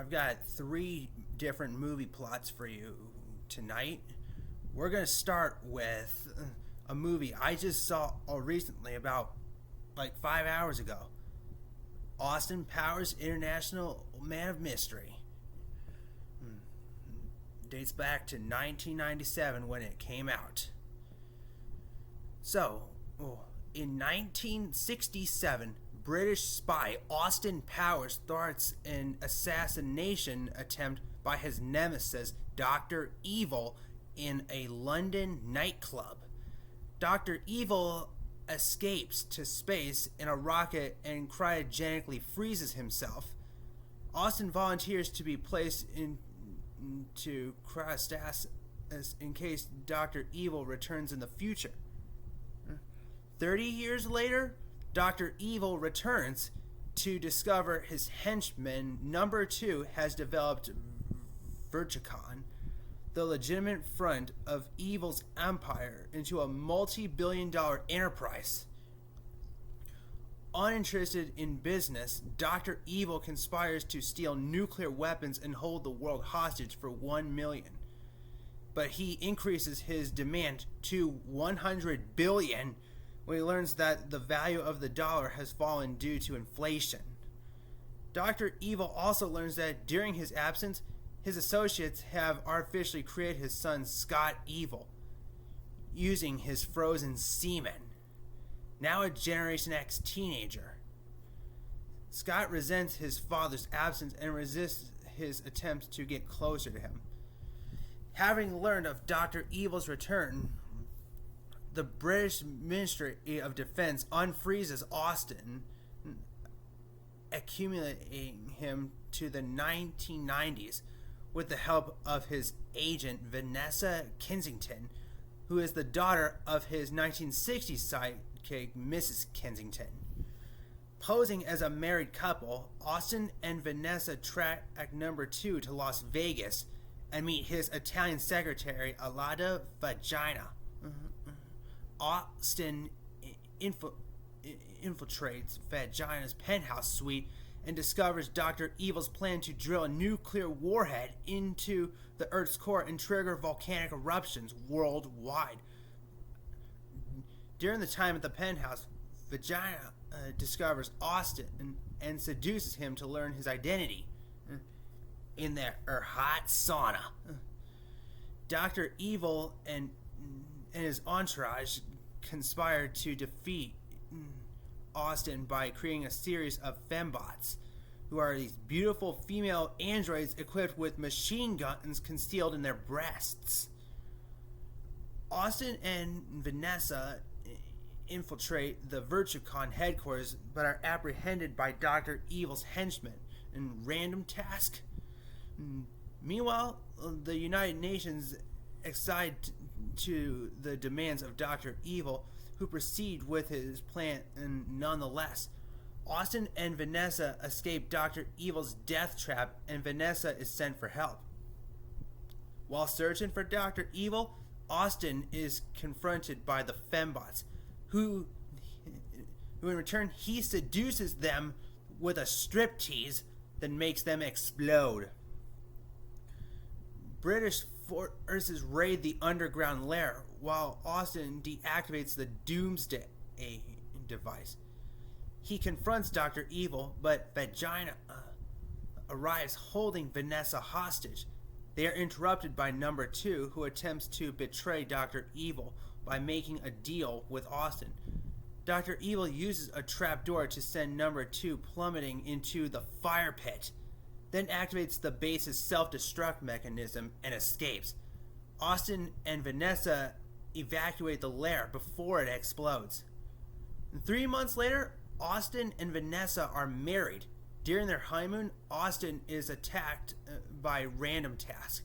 I've got three different movie plots for you tonight. We're going to start with a movie I just saw recently, about like 5 hours ago. Austin Powers International Man of Mystery. Dates back to 1997 when it came out. So, in 1967, British spy Austin Powers thwarts an assassination attempt by his nemesis, Dr. Evil, in a London nightclub. Dr. Evil escapes to space in a rocket and cryogenically freezes himself. Austin volunteers to be placed into cryostasis in case Dr. Evil returns in the future. 30 years later, Dr. Evil returns to discover his henchman number 2 has developed Verchicon, the legitimate front of Evil's empire, into a multi-billion-dollar enterprise. Uninterested in business, Dr. Evil conspires to steal nuclear weapons and hold the world hostage for $1 million. But he increases his demand to $100 billion when he learns that the value of the dollar has fallen due to inflation. Dr. Evil also learns that during his absence, his associates have artificially created his son Scott Evil, using his frozen semen. Now a Generation X teenager, Scott resents his father's absence and resists his attempts to get closer to him. Having learned of Dr. Evil's return, the British Ministry of Defense unfreezes Austin, accumulating him to the 1990s with the help of his agent Vanessa Kensington, who is the daughter of his 1960s sidekick Mrs. Kensington. Posing as a married couple, Austin and Vanessa track number 2 to Las Vegas and meet his Italian secretary Alada Vagina. Austin infiltrates Vagina's penthouse suite and discovers Dr. Evil's plan to drill a nuclear warhead into the Earth's core and trigger volcanic eruptions worldwide. During the time at the penthouse, Vagina discovers Austin and seduces him to learn his identity in their hot sauna. Dr. Evil and his entourage conspire to defeat Austin by creating a series of fembots, who are these beautiful female androids equipped with machine guns concealed in their breasts. Austin and Vanessa infiltrate the Verchicon headquarters but are apprehended by Dr. Evil's henchmen in Random Task. Meanwhile, the United Nations accede to the demands of Dr. Evil, who proceed with his plan, and nonetheless, Austin and Vanessa escape Dr. Evil's death trap, and Vanessa is sent for help. While searching for Dr. Evil, Austin is confronted by the fembots, who in return he seduces them with a striptease that makes them explode. British forces raid the underground lair, while Austin deactivates the Doomsday device. He confronts Dr. Evil, but Vagina arrives holding Vanessa hostage. They are interrupted by number 2, who attempts to betray Dr. Evil by making a deal with Austin. Dr. Evil uses a trapdoor to send number 2 plummeting into the fire pit, then activates the base's self-destruct mechanism and escapes. Austin and Vanessa evacuate the lair before it explodes. 3 months later, Austin and Vanessa are married. During their honeymoon, Austin is attacked by Random Task.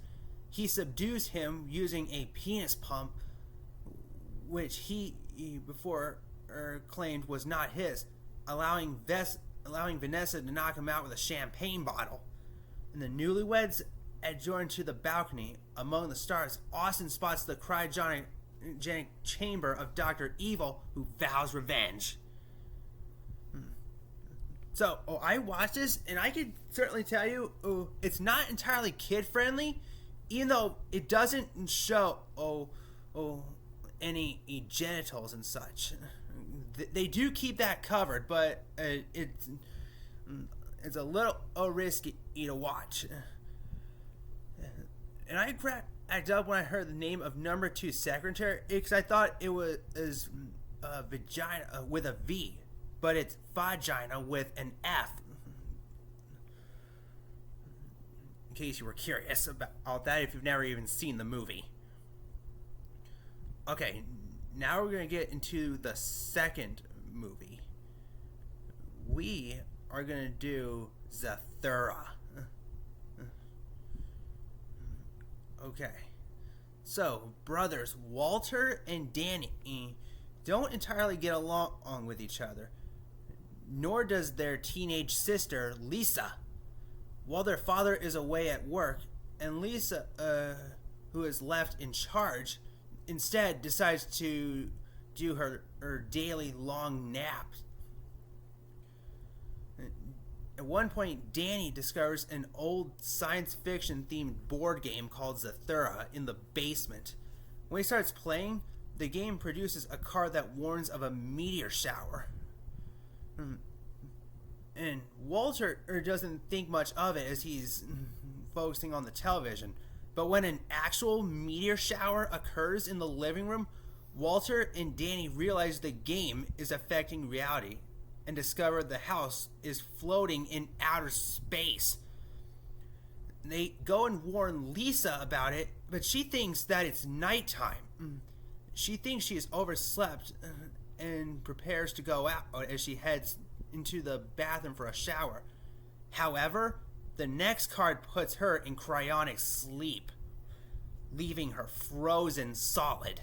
He subdues him using a penis pump, which he before claimed was not his, allowing Vanessa to knock him out with a champagne bottle. And the newlyweds adjourn to the balcony. Among the stars, Austin spots the cryogenic chamber of Dr. Evil, who vows revenge. So, I watched this, and I could certainly tell you, it's not entirely kid friendly, even though it doesn't show any genitals and such. They do keep that covered, but it's a little risky to watch. And I cracked up when I heard the name of number 2 secretary, because I thought it was vagina with a V, but it's vagina with an F. In case you were curious about that, if you've never even seen the movie. Okay, now we're going to get into the second movie. We are going to do Zathura. Okay, so brothers Walter and Danny don't entirely get along with each other, nor does their teenage sister Lisa. While their father is away at work, and Lisa, who is left in charge, instead decides to do her daily long naps. At one point, Danny discovers an old science fiction themed board game called Zathura in the basement. When he starts playing, the game produces a card that warns of a meteor shower. And Walter doesn't think much of it as he's focusing on the television. But when an actual meteor shower occurs in the living room, Walter and Danny realize the game is affecting reality and discover the house is floating in outer space. They go and warn Lisa about it, but she thinks that it's nighttime. She thinks she has overslept and prepares to go out as she heads into the bathroom for a shower. However, the next card puts her in cryonic sleep, leaving her frozen solid.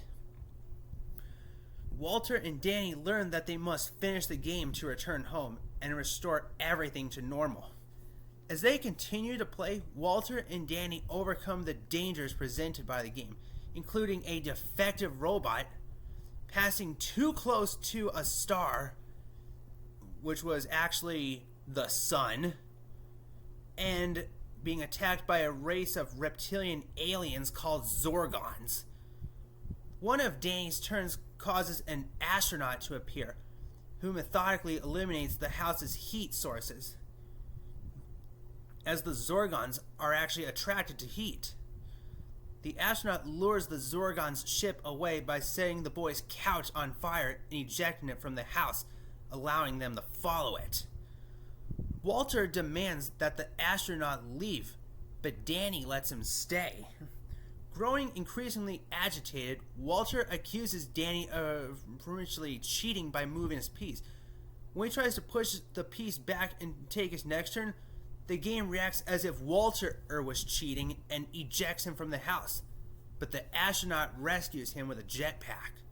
Walter and Danny learn that they must finish the game to return home and restore everything to normal. As they continue to play, Walter and Danny overcome the dangers presented by the game, including a defective robot, passing too close to a star, which was actually the sun, and being attacked by a race of reptilian aliens called Zorgons. One of Danny's turns causes an astronaut to appear, who methodically eliminates the house's heat sources, as the Zorgons are actually attracted to heat. The astronaut lures the Zorgon's ship away by setting the boys' couch on fire and ejecting it from the house, allowing them to follow it. Walter demands that the astronaut leave, but Danny lets him stay. Growing increasingly agitated, Walter accuses Danny of potentially cheating by moving his piece. When he tries to push the piece back and take his next turn, the game reacts as if Walter was cheating and ejects him from the house, but the astronaut rescues him with a jetpack.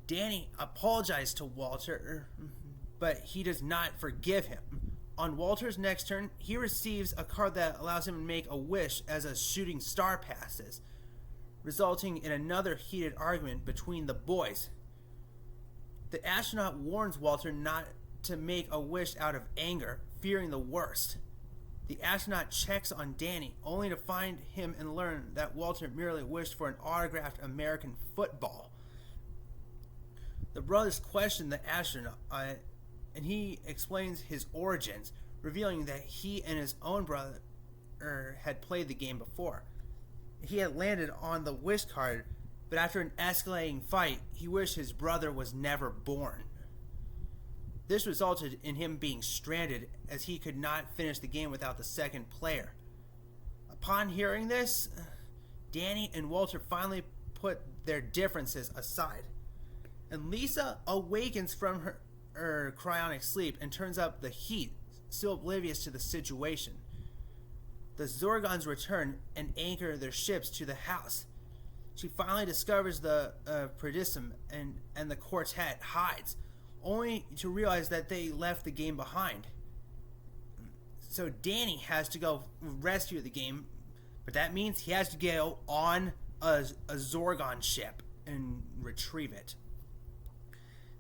Danny apologizes to Walter, but he does not forgive him. On Walter's next turn, he receives a card that allows him to make a wish as a shooting star passes, resulting in another heated argument between the boys. The astronaut warns Walter not to make a wish out of anger, fearing the worst. The astronaut checks on Danny, only to find him and learn that Walter merely wished for an autographed American football. The brothers question the astronaut, and he explains his origins, revealing that he and his own brother had played the game before. He had landed on the wish card, but after an escalating fight, he wished his brother was never born. This resulted in him being stranded, as he could not finish the game without the second player. Upon hearing this, Danny and Walter finally put their differences aside, and Lisa awakens from her cryonic sleep and turns up the heat, still oblivious to the situation. The Zorgons return and anchor their ships to the house. She finally discovers the Predisum and the quartet hides, only to realize that they left the game behind. So Danny has to go rescue the game, but that means he has to go on a Zorgon ship and retrieve it.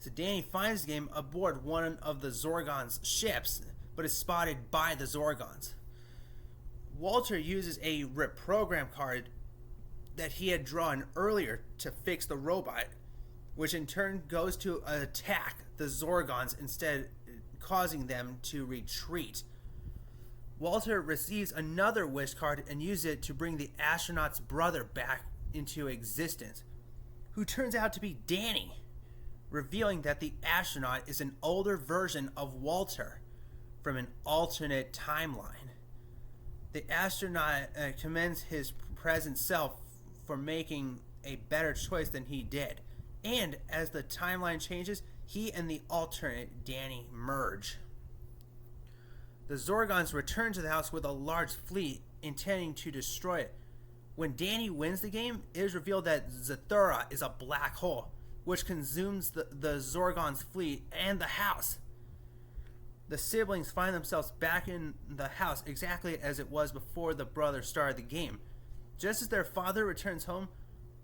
So Danny finds the game aboard one of the Zorgon's ships, but is spotted by the Zorgons. Walter uses a reprogram card that he had drawn earlier to fix the robot, which in turn goes to attack the Zorgons, instead causing them to retreat. Walter receives another wish card and uses it to bring the astronaut's brother back into existence, who turns out to be Danny, revealing that the astronaut is an older version of Walter from an alternate timeline. The astronaut commends his present self for making a better choice than he did, and as the timeline changes, he and the alternate Danny merge. The Zorgons return to the house with a large fleet, intending to destroy it. When Danny wins the game, it is revealed that Zathura is a black hole, which consumes the Zorgon's fleet and the house. The siblings find themselves back in the house exactly as it was before the brothers started the game. Just as their father returns home,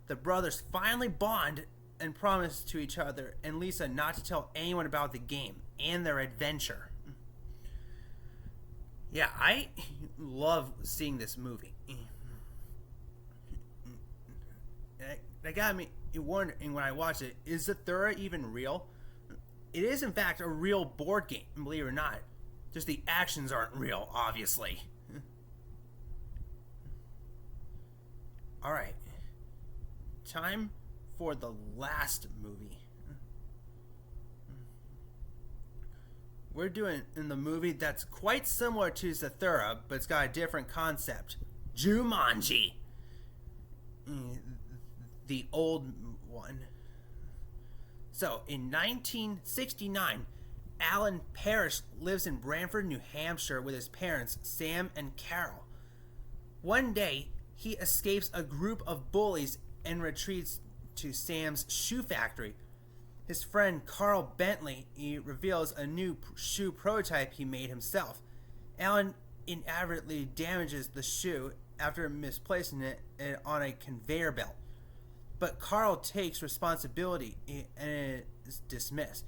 the brothers finally bond and promise to each other and Lisa not to tell anyone about the game and their adventure. Yeah, I love seeing this movie. That got me wondering when I watched it, is Zathura even real? It is in fact a real board game, believe it or not. Just the actions aren't real, obviously. Alright. Time for the last movie. We're doing in the movie that's quite similar to Zathura, but it's got a different concept. Jumanji. The old one. So, in 1969, Alan Parrish lives in Branford, New Hampshire with his parents, Sam and Carol. One day, he escapes a group of bullies and retreats to Sam's shoe factory. His friend Carl Bentley reveals a new shoe prototype he made himself. Alan inadvertently damages the shoe after misplacing it on a conveyor belt. But Carl takes responsibility and is dismissed.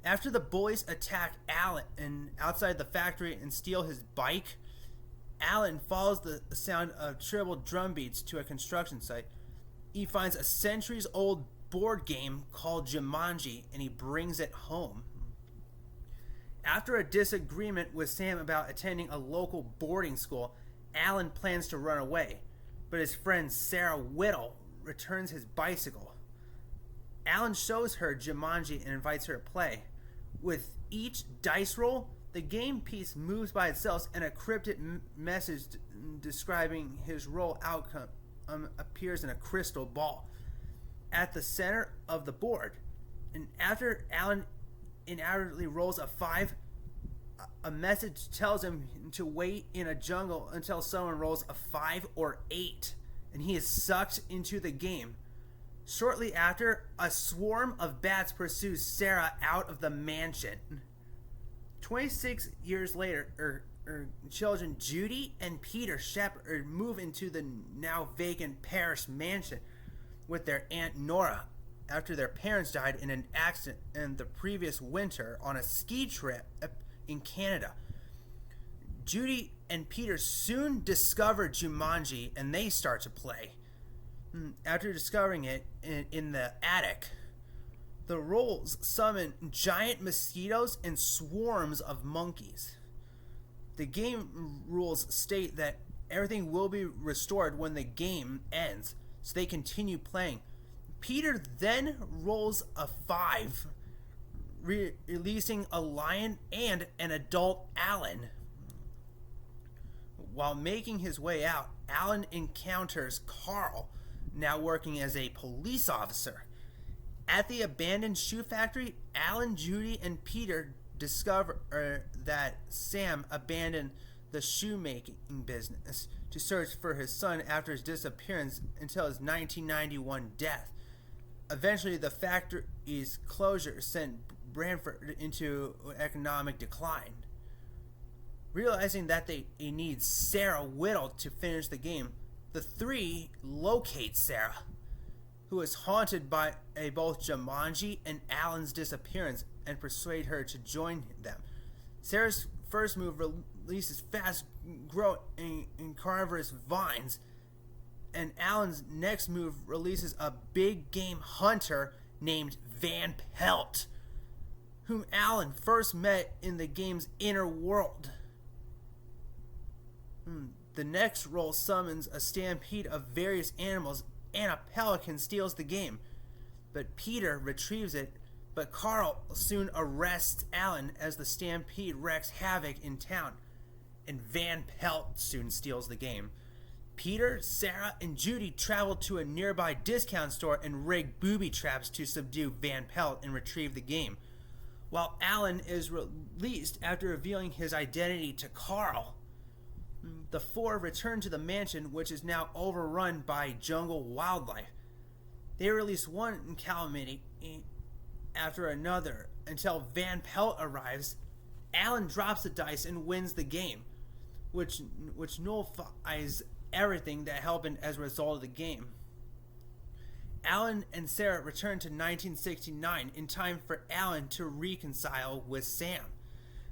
After the bullies attack Alan outside the factory and steal his bike, Alan follows the sound of tribal drum beats to a construction site. He finds a centuries-old board game called Jumanji, and he brings it home. After a disagreement with Sam about attending a local boarding school, Alan plans to run away, but his friend Sarah Whittle returns his bicycle. Alan shows her Jumanji and invites her to play. With each dice roll, the game piece moves by itself, and a cryptic message describing his roll outcome appears in a crystal ball at the center of the board. And after Alan inadvertently rolls a 5, a message tells him to wait in a jungle until someone rolls a 5 or 8, and he is sucked into the game. Shortly after, a swarm of bats pursues Sarah out of the mansion. 26 years later, her children Judy and Peter Shepard move into the now vacant Parrish mansion with their Aunt Nora after their parents died in an accident in the previous winter on a ski trip in Canada. Judy and Peter soon discover Jumanji and they start to play. After discovering it in the attic, the rolls summon giant mosquitoes and swarms of monkeys. The game rules state that everything will be restored when the game ends, so they continue playing. Peter then rolls a 5, releasing a lion and an adult Alan. While making his way out, Alan encounters Carl, now working as a police officer. At the abandoned shoe factory, Alan, Judy, and Peter discover that Sam abandoned the shoemaking business to search for his son after his disappearance until his 1991 death. Eventually, the factory's closure sent Branford into economic decline. Realizing that they need Sarah Whittle to finish the game, the three locate Sarah. who is haunted by both Jumanji and Alan's disappearance and persuade her to join them. Sarah's first move releases fast-growing and carnivorous vines, and Alan's next move releases a big game hunter named Van Pelt, whom Alan first met in the game's inner world. The next roll summons a stampede of various animals, and a pelican steals the game. But Peter retrieves it, but Carl soon arrests Alan as the stampede wreaks havoc in town, and Van Pelt soon steals the game. Peter, Sarah, and Judy travel to a nearby discount store and rig booby traps to subdue Van Pelt and retrieve the game, while Alan is released after revealing his identity to Carl. The four return to the mansion, which is now overrun by jungle wildlife. They release one calamity after another until Van Pelt arrives. Alan drops the dice and wins the game, which nullifies everything that happened as a result of the game. Alan and Sarah return to 1969 in time for Alan to reconcile with Sam,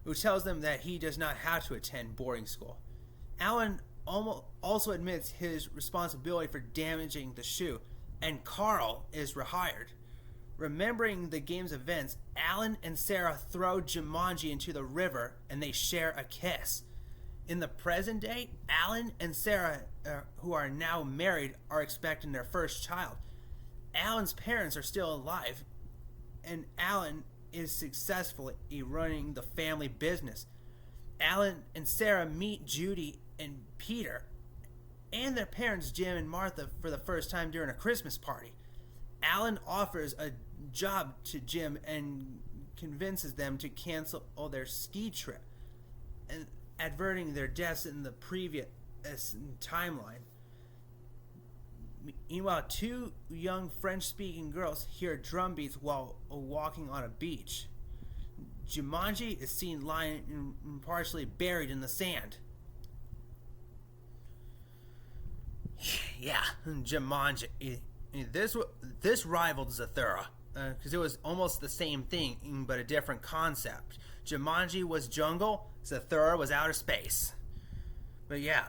who tells them that he does not have to attend boarding school. Alan also admits his responsibility for damaging the shoe, and Carl is rehired. Remembering the game's events, Alan and Sarah throw Jumanji into the river and they share a kiss. In the present day, Alan and Sarah, who are now married, are expecting their first child. Alan's parents are still alive, and Alan is successfully running the family business. Alan and Sarah meet Judy and Peter and their parents Jim and Martha for the first time during a Christmas party. Alan offers a job to Jim and convinces them to cancel their ski trip, and adverting their deaths in the previous timeline. Meanwhile, two young French-speaking girls hear drum beats while walking on a beach. Jumanji is seen lying and partially buried in the sand. Yeah, Jumanji. This rivaled Zathura, because it was almost the same thing, but a different concept. Jumanji was jungle, Zathura was outer space. But yeah,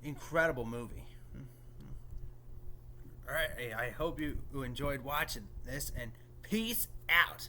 incredible movie. Alright, I hope you enjoyed watching this, and peace out.